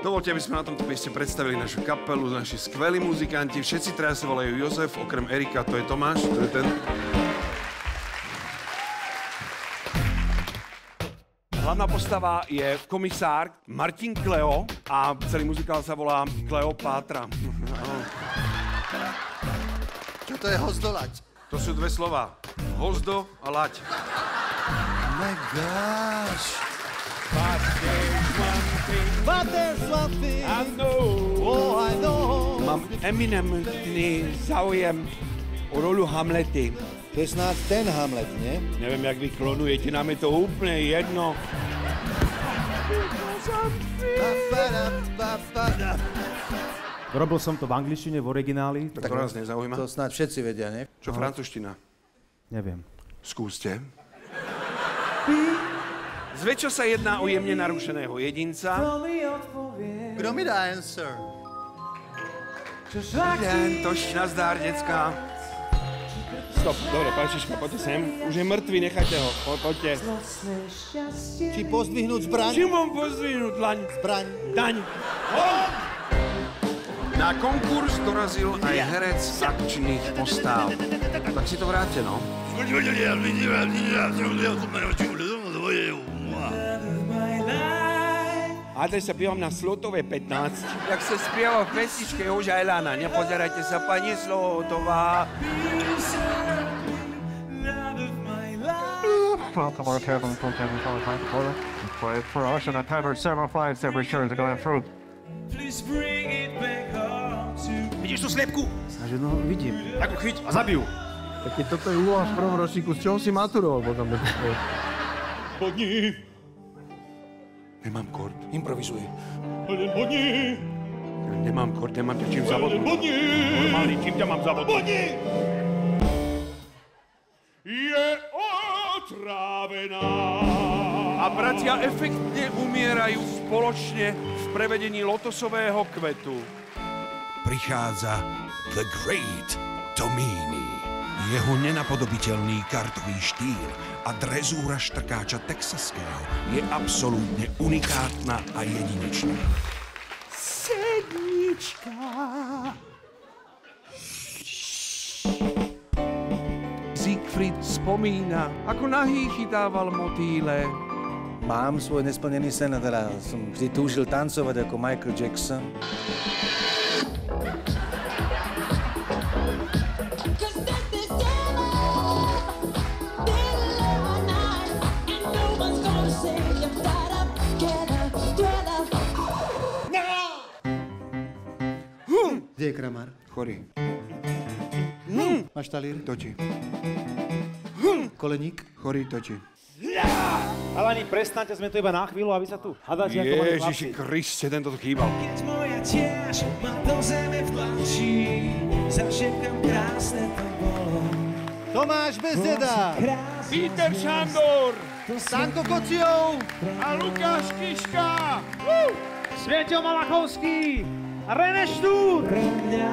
Dovolte, aby sme na tomto mieste predstavili našu kapelu, naši skvelí muzikanti. Všetci traja sa volajú Jozef, okrem Erika, to je Tomáš, to je ten. Hlavná postava je komisár Martin Kleo a celý muzikál sa volá Kleopátra. Čo to je hozdo lať? To sú dve slova. Hozdo a lať. Oh my gosh. But there's one thing I know. Oh, I know. Mám eminentný záujem o rolu Hamlety. To je snáď ten Hamlet, nie? Neviem, jak vy klonujete, nám je to úplne jedno. Robil som to v angličtine, v origináli. Tak to nás nezaujíma. To snáď všetci vedia, nie? Čo francúzština? Neviem. Skúste. Zväčša sa jedná o jemne narušeného jedinca. Kto mi dá answer? Tož, nazdár, decka. Stop, dobre, páčička, poďte sem. Už je mŕtvý, nechajte ho. Poďte. Či pozdvihnúť zbraň? Čím mám pozdvihnúť laň? Zbraň. Daň. Na konkurs dorazil aj herec akčných postáv. Tak si to vráte, no. A teď sa pývam na Slotové 15. Jak sa spieva v pesničke Joža Elána. Nepozerajte sa, pani Slotová. Welcome our table for 10 for us and a timer 7 flights every sure to go through. Vidíš tú sliepku? Takže no, vidím. Tak ho chyť a zabijú. Tak keď toto je úloha v prvom ročníku, z čoho si maturoval potom? Hodni. Nemám kord. Improvizuj. Hodni. Nemám kord, nemám ťa čím zavodnúť. Hodni. Normálny, čím ťa mám zavodnúť. Hodni. Je otrávená. A bratia efektne umierajú spoločne v prevedení lotosového kvetu. Prichádza The Great Tomini. Jeho nenapodobiteľný kartový štýl a drezúra štrkáča texaského je absolútne unikátna a jedinečná. Sednička. Siegfried spomína, ako nahý chytával motýle. Mám svoj nesplnený sen a teda som vždy túžil tancovať ako Michael Jackson. Kde je kramár? Chorý. Máš talír? Toči. Koleník? Chorý toči. Halani, prestaňte, sme tu iba na chvíľu a vy sa tu hadáte ako mali chlapci. Ježiši Kriste, tento tu chýbal. Keď moja tiež ma do zeme vtlačí, zašepkám krásne to bolo. Tomáš Bezdeda! Peter Šandor! Stanko Kociov! A Lukáš Kiška! Svieťo Malachovský! A René Štúr! Pre mňa